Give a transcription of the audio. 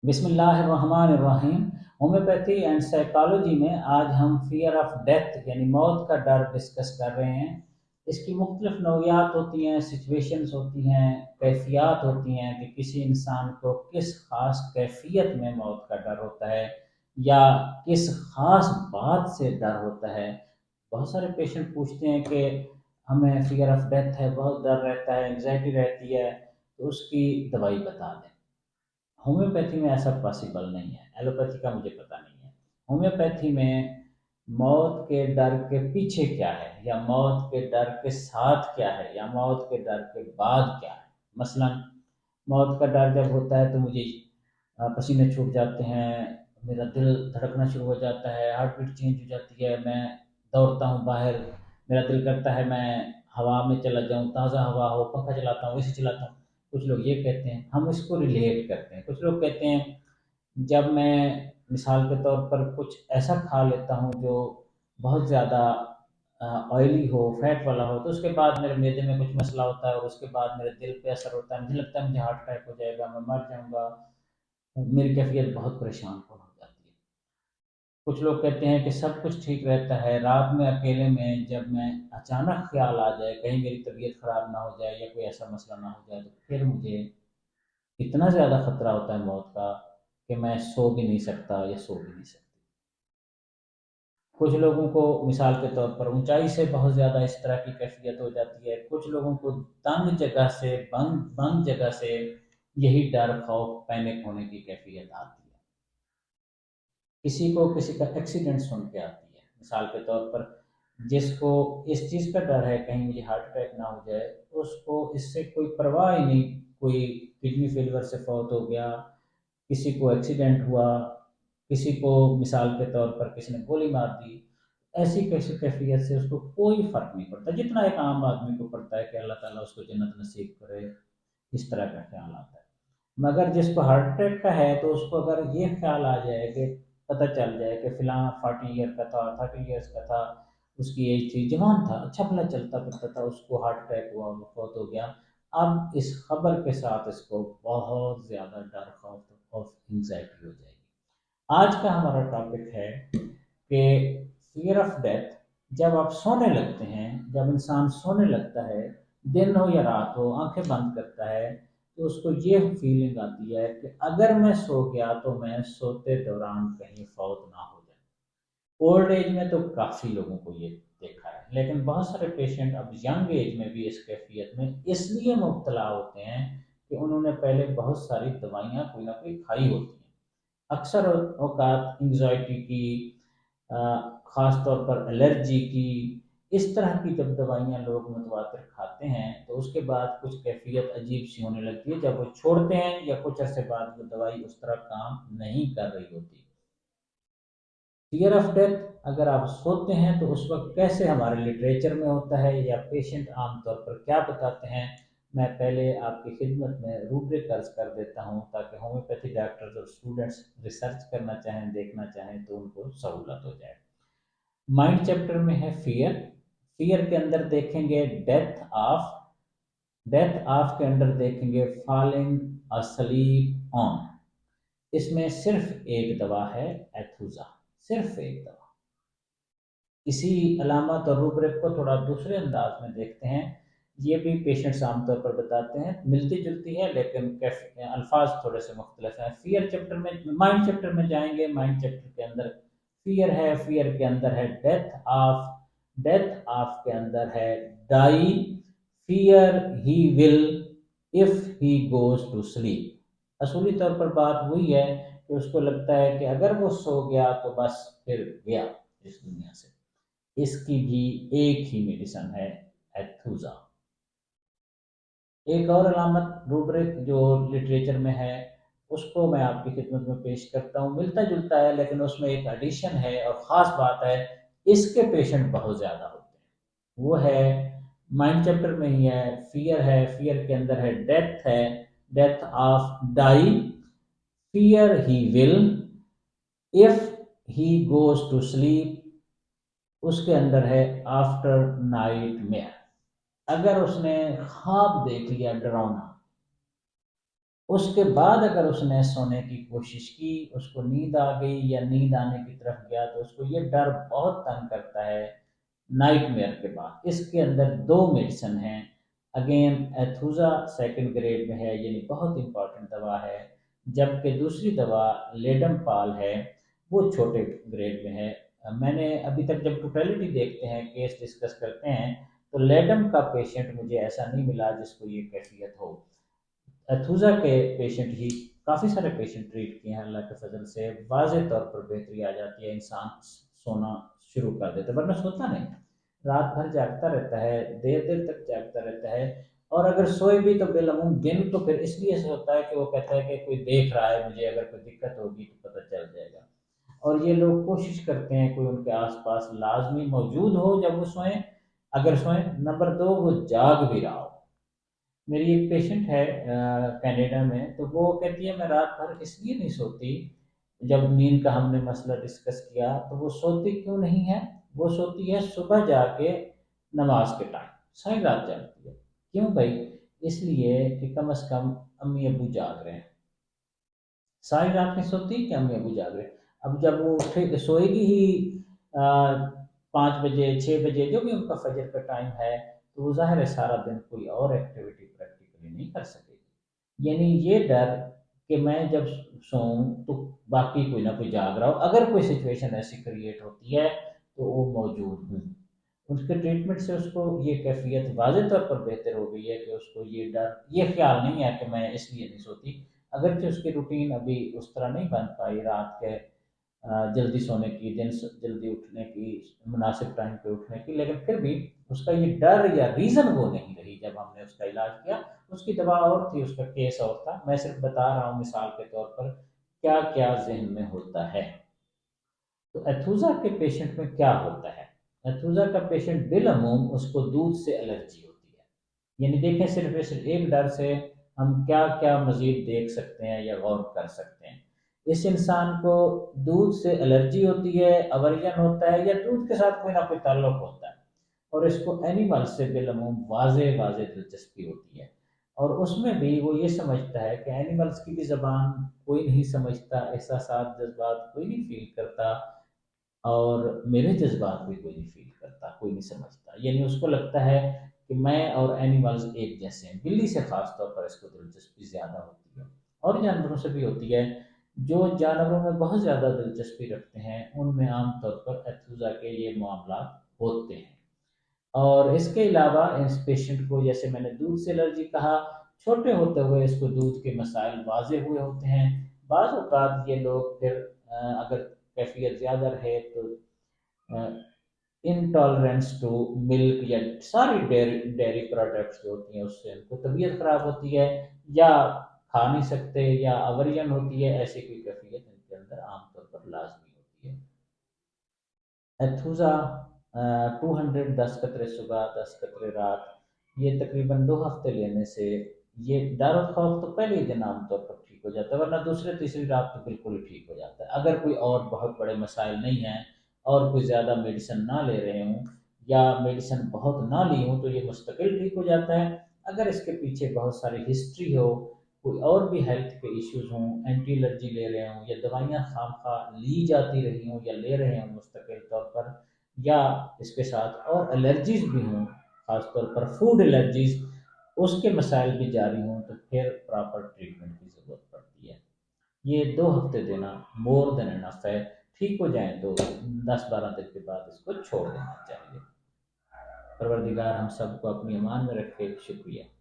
بسم اللہ الرحمن الرحیم۔ ہومیوپیتھی اینڈ سائیکالوجی میں آج ہم فیئر آف ڈیتھ یعنی موت کا ڈر ڈسکس کر رہے ہیں۔ اس کی مختلف نوعیات ہوتی ہیں، سچویشنز ہوتی ہیں، کیفیات ہوتی ہیں کہ کسی انسان کو کس خاص کیفیت میں موت کا ڈر ہوتا ہے یا کس خاص بات سے ڈر ہوتا ہے۔ بہت سارے پیشنٹ پوچھتے ہیں کہ ہمیں فیئر آف ڈیتھ ہے، بہت ڈر رہتا ہے، انگزائٹی رہتی ہے، تو اس کی دوائی بتا دیں۔ ہومیوپیتھی میں ایسا پاسبل نہیں ہے، ایلوپیتھی کا مجھے پتہ نہیں ہے۔ ہومیوپیتھی میں موت کے ڈر کے پیچھے کیا ہے، یا موت کے ڈر کے ساتھ کیا ہے، یا موت کے ڈر کے بعد کیا ہے۔ مثلا موت کا ڈر جب ہوتا ہے تو مجھے پسینے چھوٹ جاتے ہیں، میرا دل دھڑکنا شروع ہو جاتا ہے، ہارٹ بیٹ چینج ہو جاتی ہے، میں دوڑتا ہوں باہر، میرا دل کرتا ہے میں ہوا میں چلا جاؤں، تازہ ہوا ہو، پنکھا چلاتا ہوں، اے سی چلاتا ہوں۔ کچھ لوگ یہ کہتے ہیں، ہم اس کو ریلیٹ کرتے ہیں۔ کچھ لوگ کہتے ہیں جب میں مثال کے طور پر کچھ ایسا کھا لیتا ہوں جو بہت زیادہ آئلی ہو، فیٹ والا ہو، تو اس کے بعد میرے معدے میں کچھ مسئلہ ہوتا ہے اور اس کے بعد میرے دل پہ اثر ہوتا ہے، مجھے لگتا ہے مجھے ہارٹ اٹیک ہو جائے گا، میں مر جاؤں گا، میری کیفیت بہت پریشان کن ہو جاتی ہے۔ کچھ لوگ کہتے ہیں کہ سب کچھ ٹھیک رہتا ہے، رات میں اکیلے میں جب میں اچانک خیال آ جائے کہیں میری طبیعت خراب نہ ہو جائے یا کوئی ایسا مسئلہ نہ ہو جائے تو پھر مجھے اتنا زیادہ خطرہ ہوتا ہے موت کا کہ میں سو بھی نہیں سکتا یا سو بھی نہیں سکتی۔ کچھ لوگوں کو مثال کے طور پر اونچائی سے بہت زیادہ اس طرح کی کیفیت ہو جاتی ہے، کچھ لوگوں کو تنگ جگہ سے، بند جگہ سے یہی ڈر، خوف، پینک ہونے کی کیفیت آتی ہے۔ کسی کو کسی کا ایکسیڈنٹ سن کے آتی ہے، مثال کے طور پر جس کو اس چیز کا ڈر ہے کہیں مجھے ہارٹ اٹیک نہ ہو جائے، اس کو اس سے کوئی پرواہ ہی نہیں، کوئی کڈنی فیلور سے فوت ہو گیا، کسی کو ایکسیڈنٹ ہوا، کسی کو مثال کے طور پر کسی نے گولی مار دی، ایسی کیسی کیفیت سے اس کو کوئی فرق نہیں پڑتا، جتنا ایک عام آدمی کو پڑتا ہے کہ اللہ تعالیٰ اس کو جنت نصیب کرے، اس طرح کا خیال آتا ہے۔ مگر جس کو ہارٹ اٹیک کا ہے تو اس کو اگر یہ خیال آ جائے کہ پتہ چل جائے کہ فلاں 40 ایئر کا تھا، 30 ایئرس کا تھا، اس کی ایج تھی، جوان تھا، اچھا بھلا چلتا پھرتا تھا، اس کو ہارٹ اٹیک ہوا، وہ فوت ہو گیا، اب اس خبر کے ساتھ اس کو بہت زیادہ ڈر، خوف اور انگزائٹی ہو جائے گی۔ آج کا ہمارا ٹاپک ہے کہ فیئر آف ڈیتھ۔ جب آپ سونے لگتے ہیں، جب انسان سونے لگتا ہے، دن ہو یا رات ہو، آنکھیں بند کرتا ہے تو اس کو یہ فیلنگ آتی ہے کہ اگر میں سو گیا تو میں سوتے دوران کہیں فوت نہ ہو جائے۔ اولڈ ایج میں تو کافی لوگوں کو یہ دیکھا ہے، لیکن بہت سارے پیشنٹ اب ینگ ایج میں بھی اس کیفیت میں اس لیے مبتلا ہوتے ہیں کہ انہوں نے پہلے بہت ساری دوائیاں کوئی نہ کوئی کھائی ہوتی ہیں۔ اکثر اوقات انگزائٹی کی، خاص طور پر الرجی کی، اس طرح کی جب دوائیاں لوگ متواتر کھاتے ہیں تو اس کے بعد کچھ کیفیت عجیب سی ہونے لگتی ہے، جب وہ چھوڑتے ہیں یا کچھ عرصے بعد وہ دوائی اس طرح کام نہیں کر رہی ہوتی۔ فیئر آف ڈیتھ اگر آپ سوتے ہیں تو اس وقت کیسے ہمارے لٹریچر میں ہوتا ہے یا پیشنٹ عام طور پر کیا بتاتے ہیں، میں پہلے آپ کی خدمت میں روبرک عرض کر دیتا ہوں تاکہ ہومیوپیتھی ڈاکٹرز اور اسٹوڈنٹس ریسرچ کرنا چاہیں، دیکھنا چاہیں تو ان کو سہولت ہو جائے۔ مائنڈ چیپٹر میں ہے فیئر، فیئر کے اندر دیکھیں گے ڈیتھ آف، ڈیتھ آف کے اندر دیکھیں گے فالنگ اسلیپ آن۔ اس میں صرف ایک دوا ہے، ایتھوزا، صرف ایک دوا۔ اسی علامات اور روبرک کو تھوڑا دوسرے انداز میں دیکھتے ہیں، یہ بھی پیشنٹس عام طور پر بتاتے ہیں، ملتی جلتی ہے لیکن الفاظ تھوڑے سے مختلف ہیں۔ فیئر چیپٹر میں، مائنڈ چیپٹر میں جائیں گے، مائنڈ چیپٹر کے اندر فیئر ہے، فیئر کے اندر ہے ڈیتھ آف، ڈیتھ آف کے اندر ہے die, fear he will if he goes to sleep. اصولی طور پر بات وہی ہے کہ اس کو لگتا ہے کہ اگر وہ سو گیا تو بس پھر گیا اس دنیا سے۔ اس کی بھی ایک ہی میڈیسن ہے، ایتھوزا۔ ایک اور علامت روبرک جو لٹریچر میں ہے اس کو میں آپ کی خدمت میں پیش کرتا ہوں، ملتا جلتا ہے لیکن اس میں ایک ایڈیشن ہے اور خاص بات ہے، اس کے پیشنٹ بہت زیادہ ہوتے ہیں، وہ ہے مائنڈ چیپٹر میں ہی ہے، فیئر ہے، فیئر کے اندر ہے ڈیتھ، ہے death of die, fear he will if he goes to sleep, اس کے اندر ہے آفٹر نائٹ میئر، اگر اس نے خواب دیکھ لیا ڈراؤنا اس کے بعد اگر اس نے سونے کی کوشش کی، اس کو نیند آ گئی یا نیند آنے کی طرف گیا، تو اس کو یہ ڈر بہت تنگ کرتا ہے نائٹ میئر کے بعد۔ اس کے اندر دو میڈیسن ہیں، اگین ایتھوزا سیکنڈ گریڈ میں ہے، یعنی بہت امپورٹنٹ دوا ہے، جبکہ دوسری دوا لیڈم پال ہے، وہ چھوٹے گریڈ میں ہے۔ میں نے ابھی تک جب ٹوٹیلٹی دیکھتے ہیں، کیس ڈسکس کرتے ہیں، تو لیڈم کا پیشنٹ مجھے ایسا نہیں ملا جس کو یہ کیفیت ہو۔ اتھوزا کے پیشنٹ ہی کافی سارے پیشنٹ ٹریٹ کیے ہیں، اللہ کے فضل سے واضح طور پر بہتری آ جاتی ہے، انسان سونا شروع کر دیتا ہے، ورنہ سوتا نہیں، رات بھر جاگتا رہتا ہے، دیر دیر تک جاگتا رہتا ہے، اور اگر سوئے بھی تو بالعموم دن تو پھر اس لیے سے ہوتا ہے کہ وہ کہتا ہے کہ کوئی دیکھ رہا ہے مجھے، اگر کوئی دقت ہوگی تو پتہ چل جائے گا۔ اور یہ لوگ کوشش کرتے ہیں کوئی ان کے آس پاس لازمی موجود ہو جب وہ سوئیں، اگر سوئیں، نمبر دو وہ جاگ بھی رہا ہو۔ میری ایک پیشنٹ ہے کینیڈا میں، تو وہ کہتی ہے میں رات بھر اس لیے نہیں سوتی، جب نیند کا ہم نے مسئلہ ڈسکس کیا تو وہ سوتی کیوں نہیں ہے، وہ سوتی ہے صبح جا کے نماز کے ٹائم، ساری رات جاگتی ہے، کیوں بھائی؟ اس لیے کہ کم از کم امی ابو جاگ رہے ہیں، ساری رات نہیں سوتی کہ امی ابو جاگ رہے ہیں۔ اب جب وہ اٹھے سوئے گی ہی 5 بجے 6 بجے جو بھی ان کا فجر کا ٹائم ہے، تو وہ ظاہر ہے سارا دن کوئی اور ایکٹیویٹی پریکٹیکلی نہیں کر سکے گی، یعنی یہ ڈر کہ میں جب سوؤں تو باقی کوئی نہ کوئی جاگ رہا ہو، اگر کوئی سچویشن ایسی کریٹ ہوتی ہے تو وہ موجود ہوں۔ اس کے ٹریٹمنٹ سے اس کو یہ کیفیت واضح طور پر بہتر ہو گئی ہے کہ اس کو یہ ڈر، یہ خیال نہیں ہے کہ میں اس لیے نہیں سوتی، اگرچہ اس کی روٹین ابھی اس طرح نہیں بن پائی رات کے جلدی سونے کی، دن جلدی اٹھنے کی، مناسب ٹائم پہ اٹھنے کی، لیکن پھر بھی اس کا یہ ڈر یا ریزن وہ نہیں رہی جب ہم نے اس کا علاج کیا۔ اس کی دوا اور تھی، اس کا کیس اور تھا، میں صرف بتا رہا ہوں مثال کے طور پر کیا کیا ذہن میں ہوتا ہے۔ تو ایتھوزا کے پیشنٹ میں کیا ہوتا ہے؟ ایتھوزا کا پیشنٹ بالعموم اس کو دودھ سے الرجی ہوتی ہے، یعنی دیکھیں صرف اس ایک ڈر سے ہم کیا کیا مزید دیکھ سکتے ہیں یا غور کر سکتے ہیں۔ اس انسان کو دودھ سے الرجی ہوتی ہے، اوریجن ہوتا ہے، یا دودھ کے ساتھ کوئی نہ کوئی تعلق ہوتا ہے، اور اس کو اینیمل سے بالعموم واضح واضح دلچسپی ہوتی ہے، اور اس میں بھی وہ یہ سمجھتا ہے کہ اینیملز کی بھی زبان کوئی نہیں سمجھتا، احساسات جذبات کوئی نہیں فیل کرتا، اور میرے جذبات بھی کوئی نہیں فیل کرتا، کوئی نہیں سمجھتا، یعنی اس کو لگتا ہے کہ میں اور اینیملز ایک جیسے ہیں۔ بلی سے خاص طور پر اس کو دلچسپی زیادہ ہوتی ہے، اور جانوروں سے بھی ہوتی ہے، جو جانوروں میں بہت زیادہ دلچسپی رکھتے ہیں ان میں عام طور پر ایتھوزا کے یہ معاملات ہوتے ہیں۔ اور اس کے علاوہ اس پیشنٹ کو جیسے میں نے دودھ سے الرجی کہا، چھوٹے ہوتے ہوئے اس کو دودھ کے مسائل واضح ہوئے ہوتے ہیں، بعض اوقات یہ لوگ پھر اگر کیفیت زیادہ رہے تو انٹالرنس ٹو ملک یا ساری ڈیری پروڈکٹس جو ہوتی ہیں اس سے ان کو طبیعت خراب ہوتی ہے، یا کھا نہیں سکتے، یا اوریجن ہوتی ہے، ایسی کوئی کیفیت ان کے اندر عام طور پر لازمی ہوتی ہے۔ ایتھوزا 200 10 قطرے صبح 10 قطرے رات، یہ تقریباً 2 ہفتے لینے سے یہ ڈر و خوف تو پہلے ہی دن عام طور پر ٹھیک ہو جاتا ہے، ورنہ دوسرے تیسری رات تو بالکل ہی ٹھیک ہو جاتا ہے، اگر کوئی اور بہت بڑے مسائل نہیں ہیں اور کوئی زیادہ میڈیسن نہ لے رہے ہوں، یا میڈیسن بہت نہ لی ہوں، تو یہ مستقل ٹھیک ہو جاتا ہے۔ اگر اس کے پیچھے بہت ساری ہسٹری ہو، کوئی اور بھی ہیلتھ کے ایشوز ہوں، اینٹی الرجی لے رہے ہوں، یا دوائیاں خام خواہ لی جاتی رہی ہوں یا لے رہے ہوں مستقل طور پر، یا اس کے ساتھ اور الرجیز بھی ہوں، خاص طور پر فوڈ الرجیز، اس کے مسائل بھی جاری ہوں، تو پھر پراپر ٹریٹمنٹ کی ضرورت پڑتی ہے۔ یہ 2 ہفتے دینا مور دین انف ہے، ٹھیک ہو جائیں تو 10 12 دن کے بعد اس کو چھوڑ دینا چاہیے۔ پروردگار ہم سب کو اپنی امان میں رکھے، شکریہ۔